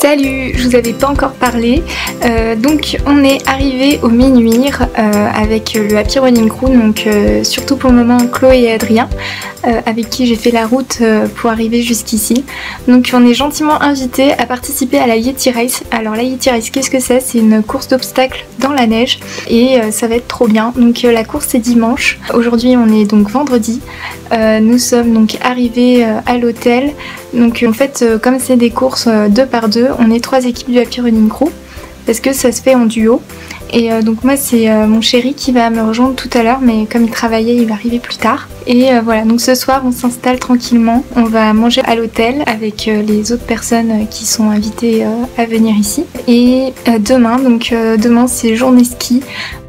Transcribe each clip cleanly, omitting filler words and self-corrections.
Salut, je vous avais pas encore parlé, donc on est arrivé au Menhir avec le Happy Running Crew, donc surtout pour le moment Chloé et Adrien, avec qui j'ai fait la route pour arriver jusqu'ici. Donc on est gentiment invités à participer à la Yeti Race. Alors la Yeti Race, qu'est-ce que c'est? C'est une course d'obstacles dans la neige et ça va être trop bien. Donc la course est dimanche, aujourd'hui on est donc vendredi, nous sommes donc arrivés à l'hôtel. Donc en fait comme c'est des courses 2 par 2, on est 3 équipes du Happy Running Crew parce que ça se fait en duo. Et donc moi c'est mon chéri qui va me rejoindre tout à l'heure, mais comme il travaillait il va arriver plus tard. Et voilà, donc ce soir on s'installe tranquillement, on va manger à l'hôtel avec les autres personnes qui sont invitées à venir ici. Et demain, demain c'est journée ski,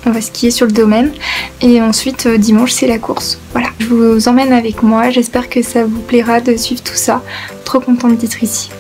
on va skier sur le domaine. Et ensuite dimanche c'est la course. Voilà, je vous emmène avec moi, j'espère que ça vous plaira de suivre tout ça. Trop contente d'être ici.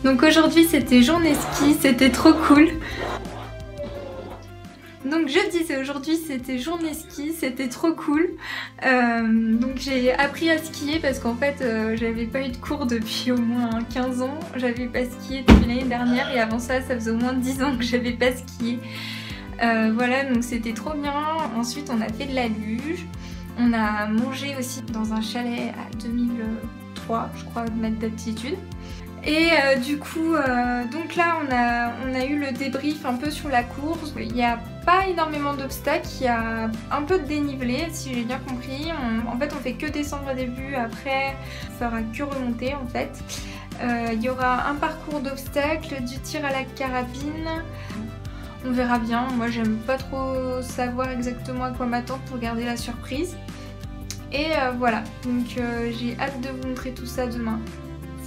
Donc aujourd'hui c'était journée ski, c'était trop cool. Donc je disais aujourd'hui c'était journée ski, c'était trop cool. Donc j'ai appris à skier parce qu'en fait j'avais pas eu de cours depuis au moins 15 ans. J'avais pas skié depuis l'année dernière et avant ça faisait au moins 10 ans que j'avais pas skié. Voilà, donc c'était trop bien. Ensuite on a fait de la luge. On a mangé aussi dans un chalet à 2003 je crois de mètres d'altitude. Et du coup, donc là on a eu le débrief un peu sur la course. Il n'y a pas énormément d'obstacles, il y a un peu de dénivelé si j'ai bien compris. En fait on fait que descendre au début, après on fera que remonter en fait. Il y aura un parcours d'obstacles, du tir à la carabine. On verra bien, moi j'aime pas trop savoir exactement à quoi m'attendre pour garder la surprise. Et voilà, donc j'ai hâte de vous montrer tout ça demain.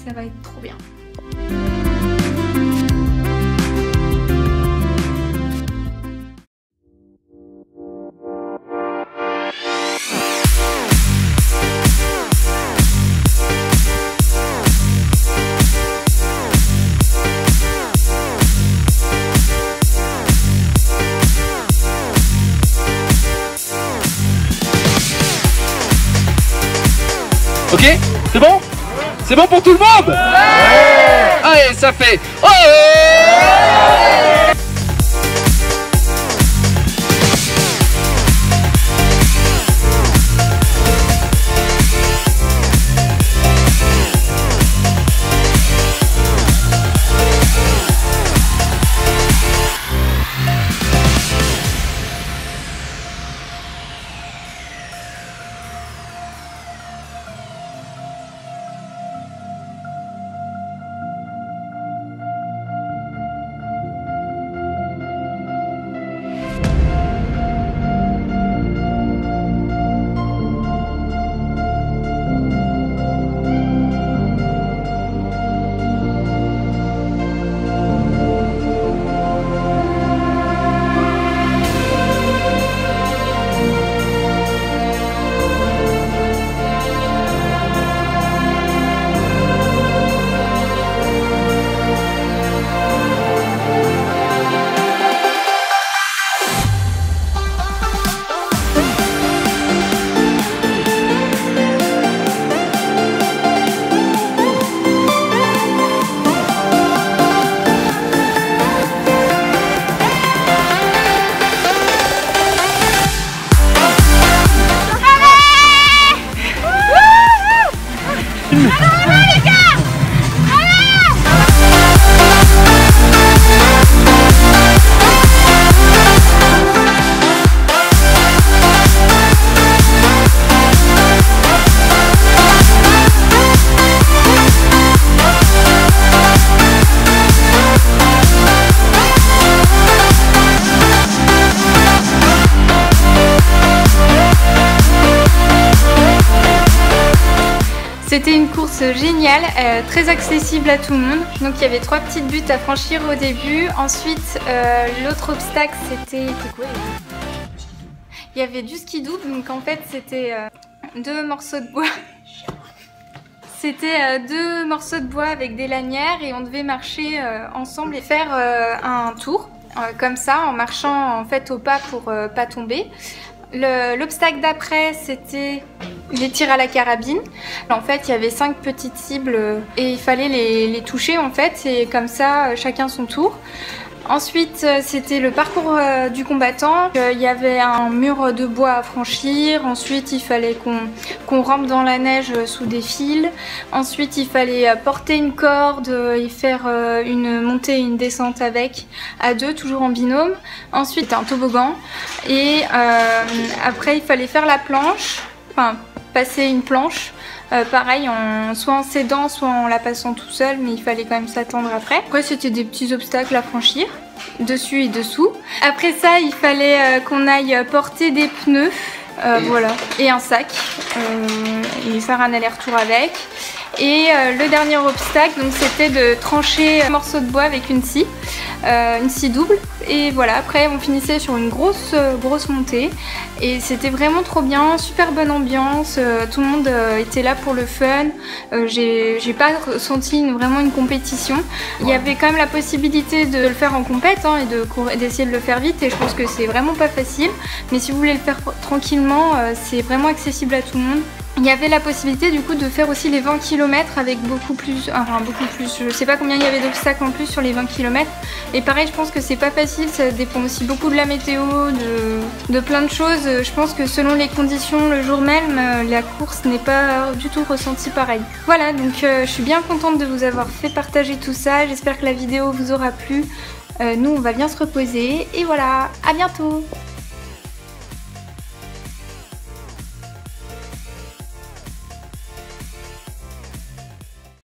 Ça va être trop bien. Ok, c'est bon? C'est bon pour tout le monde? Ouais! Allez, ça fait... Ouais! C'était une course géniale, très accessible à tout le monde. Donc il y avait 3 petites buttes à franchir au début. Ensuite, l'autre obstacle, c'était quoi? Il y avait du ski double, donc en fait c'était 2 morceaux de bois. C'était 2 morceaux de bois avec des lanières et on devait marcher ensemble et faire un tour, comme ça, en marchant en fait au pas pour pas tomber. L'obstacle d'après, c'était les tirs à la carabine. En fait, il y avait 5 petites cibles et il fallait les toucher en fait, et comme ça, chacun son tour. Ensuite, c'était le parcours du combattant. Il y avait un mur de bois à franchir. Ensuite, il fallait qu'on rampe dans la neige sous des fils. Ensuite, il fallait porter une corde et faire une montée et une descente avec, à 2, toujours en binôme. Ensuite, un toboggan. Et après, il fallait faire la planche, enfin, passer une planche. Pareil, soit en s'aidant, soit en la passant tout seul, mais il fallait quand même s'attendre après. Après, c'était des petits obstacles à franchir, dessus et dessous. Après ça, il fallait qu'on aille porter des pneus, voilà, et un sac, et faire un aller-retour avec. Et le dernier obstacle, donc, c'était de trancher un morceau de bois avec une scie double. Et voilà, après on finissait sur une grosse montée. Et c'était vraiment trop bien, super bonne ambiance, tout le monde était là pour le fun. J'ai pas ressenti vraiment une compétition. Il y avait quand même la possibilité de le faire en compète hein, et d'essayer de le faire vite. Et je pense que c'est vraiment pas facile. Mais si vous voulez le faire tranquillement, c'est vraiment accessible à tout le monde. Il y avait la possibilité du coup de faire aussi les 20 km avec beaucoup plus, je sais pas combien il y avait d'obstacles en plus sur les 20 km. Et pareil, je pense que c'est pas facile, ça dépend aussi beaucoup de la météo, de plein de choses. Je pense que selon les conditions le jour même, la course n'est pas du tout ressentie pareil. Voilà, donc je suis bien contente de vous avoir fait partager tout ça, j'espère que la vidéo vous aura plu. Nous on va bien se reposer et voilà, à bientôt!